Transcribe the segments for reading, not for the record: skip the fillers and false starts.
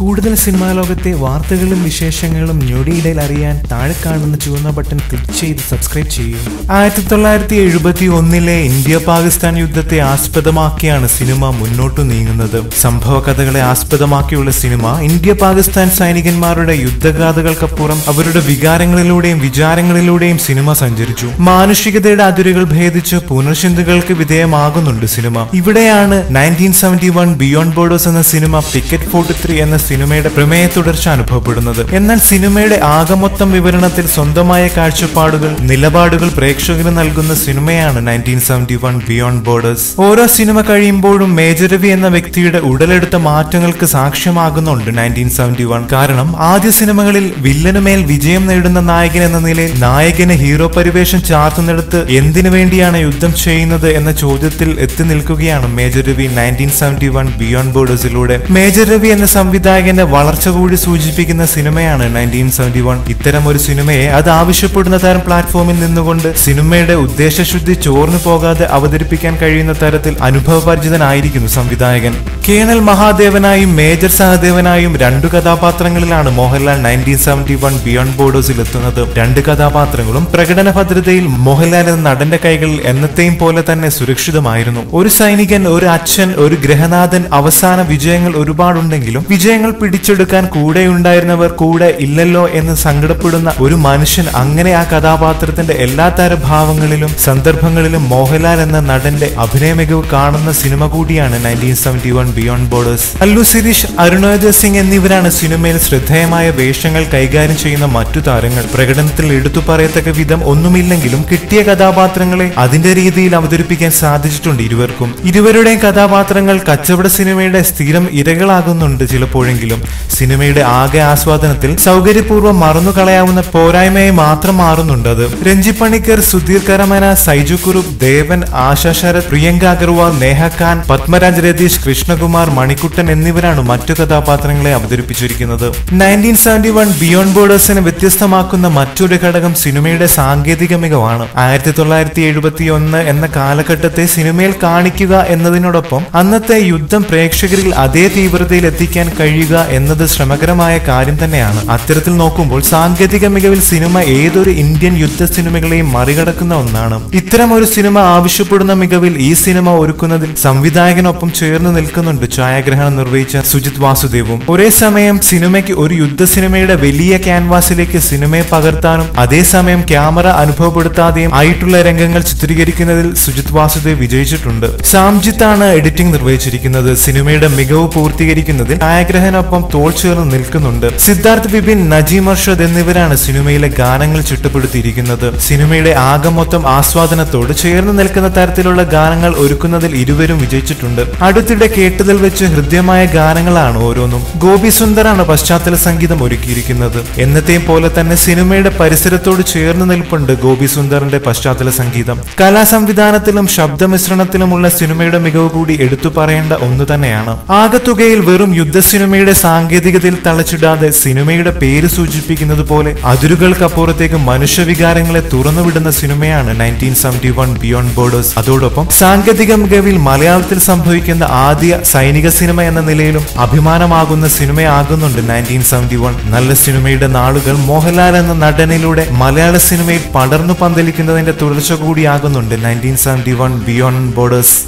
കൂടുതൽ സിനിമാ ലോകത്തെ വാർത്തകളും വിശേഷങ്ങളും ഞൊടിയിടയിൽ അറിയാൻ താഴെ കാണുന്ന ചുവന്ന ബട്ടൺ ക്ലിക്ക് ചെയ്ത് സബ്സ്ക്രൈബ് ചെയ്യൂ. 1971 ഇന്ത്യ പാകിസ്ഥാൻ യുദ്ധത്തെ ആസ്പദമാക്കിയാണ് സിനിമ മുന്നോട്ടു നീങ്ങുന്നത്. സംഭവ കഥകളെ ആസ്പദമാക്കിയുള്ള സിനിമ ഇന്ത്യ പാകിസ്ഥാൻ സൈനികന്മാരുടെ യുദ്ധഗാഥകൾക്കപ്പുറം അവരുടെ വികാരങ്ങളിലൂടെയും വിചാരങ്ങളിലൂടെയും സിനിമ സഞ്ചരിച്ചു. മാനുഷികതയുടെ അതിരുകൾ ഭേദിച്ച് പുനർചിന്തകൾക്ക് വിധേയമാകുന്നുണ്ട് സിനിമ. ഇവിടെയാണ് 1971 ബിയോണ്ട് ബോർഡേഴ്സ് എന്ന സിനിമ ടിക്കറ്റ് 43 എന്ന സിനിമയുടെ പ്രമേയ തുടർച്ച അനുഭവപ്പെടുന്നത്. എന്നാൽ സിനിമയുടെ ആകമൊത്തം വിവരണത്തിൽ സ്വന്തമായ കാഴ്ചപ്പാടുകൾ, നിലപാടുകൾ പ്രേക്ഷകന് നൽകുന്ന സിനിമയാണ് 1971 ബിയോണ്ട് ബോർഡേഴ്സ്. ഓരോ സിനിമ കഴിയുമ്പോഴും മേജർ രവി എന്ന വ്യക്തിയുടെ ഉടലെടുത്ത മാറ്റങ്ങൾക്ക് സാക്ഷ്യമാകുന്നുണ്ട് 1971. കാരണം ആദ്യ സിനിമകളിൽ വില്ലനുമേൽ വിജയം നേടുന്ന നായകൻ എന്ന നിലയിൽ നായകന് ഹീറോ പരിവേഷം ചാർത്തുന്നിടത്ത് എന്തിനു വേണ്ടിയാണ് യുദ്ധം ചെയ്യുന്നത് എന്ന ചോദ്യത്തിൽ എത്തി നിൽക്കുകയാണ് മേജർ രവി 1971 ബിയോണ്ട് ബോർഡേഴ്സിലൂടെ. മേജർ രവി എന്ന സംവിധായകന്റെ വളർച്ച കൂടി സൂചിപ്പിക്കുന്ന സിനിമയാണ് 1971. ഇത്തരം ഒരു സിനിമയെ അത് ആവശ്യപ്പെടുന്ന തരം പ്ലാറ്റ്ഫോമിൽ നിന്നുകൊണ്ട് സിനിമയുടെ ഉദ്ദേശശുദ്ധി ചോർന്നു പോകാതെ അവതരിപ്പിക്കാൻ കഴിയുന്ന തരത്തിൽ അനുഭവപരിചിതനായിരിക്കുന്നു സംവിധായകൻ. കേണൽ മഹാദേവനായും മേജർ സഹദേവനായും രണ്ടു കഥാപാത്രങ്ങളിലാണ് മോഹൻലാൽ 1971 ബിയോണ്ട് ബോർഡേഴ്സിൽ എത്തുന്നത്. രണ്ട് കഥാപാത്രങ്ങളും പ്രകടന ഭദ്രതയിൽ മോഹൻലാൽ എന്ന നടന്റെ കൈകളിൽ എന്നത്തെയും പോലെ തന്നെ സുരക്ഷിതമായിരുന്നു. ഒരു സൈനികൻ, ഒരു അച്ഛൻ, ഒരു ഗ്രഹനാഥൻ, അവസാന വിജയങ്ങൾ ഒരുപാടുണ്ടെങ്കിലും വിജയങ്ങൾ പിടിച്ചെടുക്കാൻ കൂടെയുണ്ടായിരുന്നവർ കൂടെ ഇല്ലല്ലോ എന്ന് സങ്കടപ്പെടുന്ന ഒരു മനുഷ്യൻ. അങ്ങനെ ആ കഥാപാത്രത്തിന്റെ എല്ലാ തരഭാവങ്ങളിലും സന്ദർഭങ്ങളിലും മോഹൻലാൽ എന്ന നടന്റെ അഭിനയ മികവ് കാണുന്ന സിനിമ കൂടിയാണ് 1971 ബിയോണ്ട് ബോർഡേഴ്സ്. അല്ലു സിരീഷ്, അരുണോദയ് സിംഗ് എന്നിവരാണ് സിനിമയിൽ ശ്രദ്ധേയമായ വേഷങ്ങൾ കൈകാര്യം ചെയ്യുന്ന മറ്റു താരങ്ങൾ. പ്രകടനത്തിൽ എടുത്തു പറയത്തക്ക വിധം ഒന്നുമില്ലെങ്കിലും കിട്ടിയ കഥാപാത്രങ്ങളെ അതിന്റെ രീതിയിൽ അവതരിപ്പിക്കാൻ സാധിച്ചിട്ടുണ്ട് ഇരുവർക്കും. ഇരുവരുടെയും കഥാപാത്രങ്ങൾ കച്ചവട സിനിമയുടെ സ്ഥിരം ഇരകളാകുന്നുണ്ട് ചിലപ്പോഴെങ്കിലും. സിനിമയുടെ ആകെ ആസ്വാദനത്തിൽ സൗകര്യപൂർവ്വം മറന്നുകളയാവുന്ന പോരായ്മയെ മാത്രം മാറുന്നുണ്ട് അത്. രഞ്ജി പണിക്കർ, സുധീർ കരമന, സൈജു കുറുപ്പ്, ദേവൻ, ആശ ശരത്, പ്രിയങ്ക അഗർവാൾ, നേഹ ഖാൻ, പത്മരാജ് രതീഷ്, കൃഷ്ണകുമാർ, മണിക്കുട്ടൻ എന്നിവരാണ് മറ്റു കഥാപാത്രങ്ങളെ അവതരിപ്പിച്ചിരിക്കുന്നത്. 1971 ബിയോണ്ട് ബോർഡേഴ്സിനെ വ്യത്യസ്തമാക്കുന്ന മറ്റൊരു ഘടകം സിനിമയുടെ സാങ്കേതിക മികവാണ്. 1971 എന്ന കാലഘട്ടത്തെ സിനിമയിൽ കാണിക്കുക എന്നതിനോടൊപ്പം അന്നത്തെ യുദ്ധം പ്രേക്ഷകരിൽ അതേ തീവ്രതയിൽ എത്തിക്കാൻ കഴിയുക എന്നത് ശ്രമകരമായ കാര്യം തന്നെയാണ്. അത്തരത്തിൽ നോക്കുമ്പോൾ സാങ്കേതിക മികവിൽ സിനിമ ഏതൊരു ഇന്ത്യൻ യുദ്ധ സിനിമകളെയും മറികടക്കുന്ന ഒന്നാണ്. ഇത്തരം ഒരു സിനിമ ആവശ്യപ്പെടുന്ന മികവിൽ ഈ സിനിമ ഒരുക്കുന്നതിൽ സംവിധായകനൊപ്പം ചേർന്ന് നിൽക്കുന്നുണ്ട് ഛായാഗ്രഹണം നിർവഹിച്ച സുജിത് വാസുദേവും. ഒരേ സമയം സിനിമയ്ക്ക് ഒരു യുദ്ധ സിനിമയുടെ വലിയ ക്യാൻവാസിലേക്ക് സിനിമയെ പകർത്താനും അതേസമയം ക്യാമറ അനുഭവപ്പെടുത്താതെയും ആയിട്ടുള്ള രംഗങ്ങൾ ചിത്രീകരിക്കുന്നതിൽ സുജിത് വാസുദേവ് വിജയിച്ചിട്ടുണ്ട്. സാംജിത്ത് ആണ് എഡിറ്റിംഗ് നിർവഹിച്ചിരിക്കുന്നത്. സിനിമയുടെ മികവ് പൂർത്തീകരിക്കുന്നതിൽ ഛായാഗ്രഹനൊപ്പം തോൾ ചേർന്ന് നിൽക്കുന്നുണ്ട്. സിദ്ധാർത്ഥ് വിപിൻ, നജീം അർഷദ് എന്നിവരാണ് സിനിമയിലെ ഗാനങ്ങൾ ചിട്ടപ്പെടുത്തിയിരിക്കുന്നത്. സിനിമയുടെ ആകെ മൊത്തം ആസ്വാദനത്തോട് ചേർന്ന് നിൽക്കുന്ന തരത്തിലുള്ള ഗാനങ്ങൾ ഒരുക്കുന്നതിൽ ഇരുവരും വിജയിച്ചിട്ടുണ്ട്. അടുത്തിടെ കേട്ടതിൽ വെച്ച് ഹൃദ്യമായ ഗാനങ്ങളാണ് ഓരോന്നും. ഗോപി സുന്ദറാണ് പശ്ചാത്തല സംഗീതം ഒരുക്കിയിരിക്കുന്നത്. എന്നത്തെയും പോലെ തന്നെ സിനിമയുടെ പരിസരത്തോട് ചേർന്ന് നിൽപ്പുണ്ട് ഗോപി സുന്ദറിന്റെ പശ്ചാത്തല സംഗീതം. കലാസംവിധാനത്തിലും ശബ്ദമിശ്രണത്തിലുമുള്ള സിനിമയുടെ മികവ് കൂടി എടുത്തു പറയേണ്ട ഒന്ന് തന്നെയാണ്. ആകത്തുകയിൽ വെറും യുദ്ധ സിനിമയുടെ സാങ്കേതികതയിൽ തളച്ചിടാതെ സിനിമയുടെ പേര് സൂചിപ്പിക്കുന്നത് പോലെ അതിരുകൾക്കപ്പുറത്തേക്ക് മനുഷ്യവികാരങ്ങളെ തുറന്നുവിടുന്ന സിനിമയാണ് 1971 ബിയോണ്ട് ബോർഡേഴ്സ്. അതോടൊപ്പം സാങ്കേതിക മികവിൽ മലയാളത്തിൽ സംഭവിക്കുന്ന ആദ്യ സൈനിക സിനിമ എന്ന നിലയിലും അഭിമാനമാകുന്ന സിനിമയാകുന്നുണ്ട് 1971. നല്ല സിനിമയുടെ നാളുകൾ മോഹൻലാൽ എന്ന നടനിലൂടെ മലയാള സിനിമയിൽ പടർന്നു പന്തലിക്കുന്നതിന്റെ തുടർച്ച കൂടിയാകുന്നുണ്ട് 1971 ബിയോണ്ട് ബോർഡേഴ്സ്.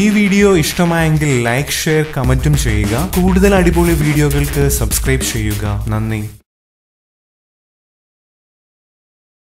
ഈ വീഡിയോ ഇഷ്ടമായെങ്കിൽ ലൈക്ക്, ഷെയർ, കമന്റും ചെയ്യുക. കൂടുതൽ അടിപൊളി വീഡിയോകൾക്ക് സബ്സ്ക്രൈബ് ചെയ്യുക. നന്ദി.